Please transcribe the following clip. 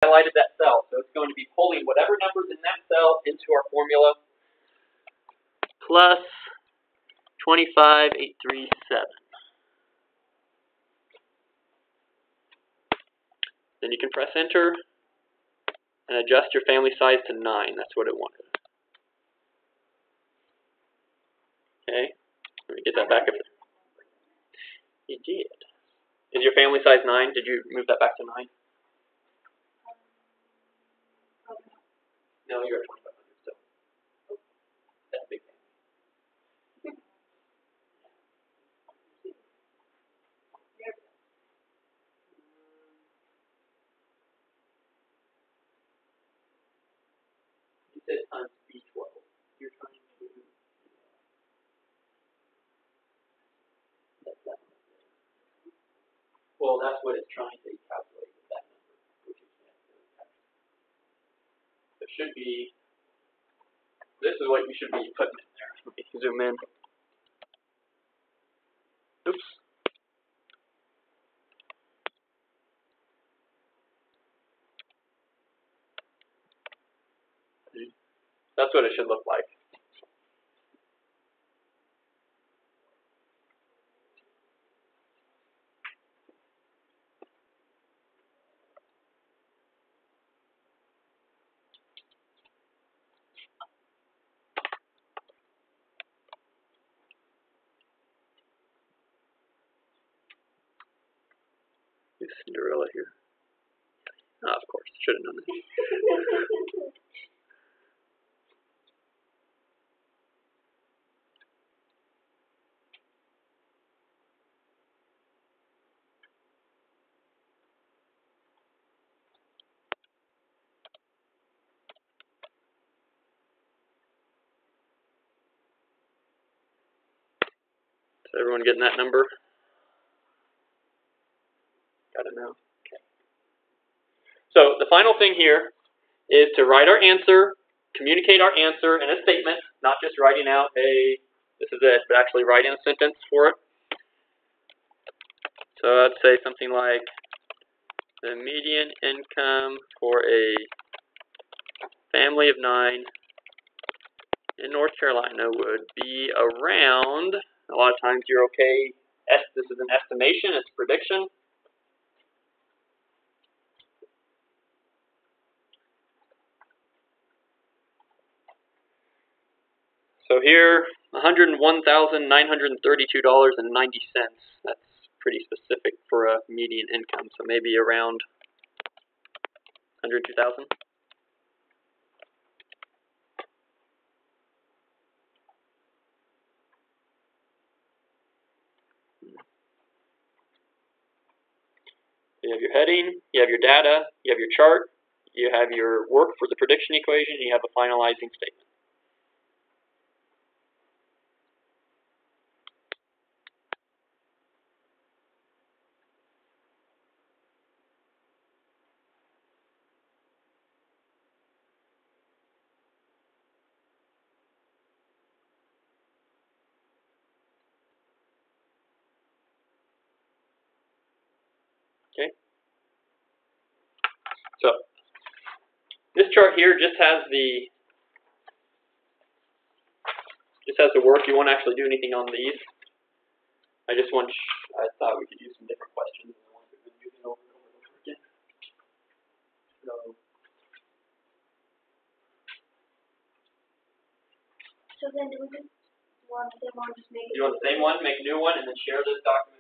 highlighted that cell, so it's going to be pulling whatever numbers in that cell into our formula plus 25,837. Then you can press enter and adjust your family size to 9. That's what it wanted. Okay, let me get that back up. You did. Is your family size 9? Did you move that back to 9? No, you're at 2,500 still. That's big. You said times B12. You're trying to. Well, that's what it's trying to calculate with that number, which is it should be. This is what you should be putting in there. Let me zoom in. Oops. That's what it should look like. Cinderella here. Oh, of course, should have known that. So everyone getting that number? Got it now? Okay. So the final thing here is to write our answer, communicate our answer in a statement, not just writing out a, this is it, but actually writing a sentence for it. So I'd say something like, the median income for a family of 9 in North Carolina would be around, a lot of times you're okay, this is an estimation, it's prediction. So here, $101,932.90. That's pretty specific for a median income, so maybe around 102,000. You have your heading, you have your data, you have your chart, you have your work for the prediction equation, and you have a finalizing statement. Okay. So this chart here just has the work. You won't actually do anything on these. I thought we could use some different questions than the ones we've been using over and over again. So then do we just want the same one, just make it? You want the same one, make a new one, and then share this document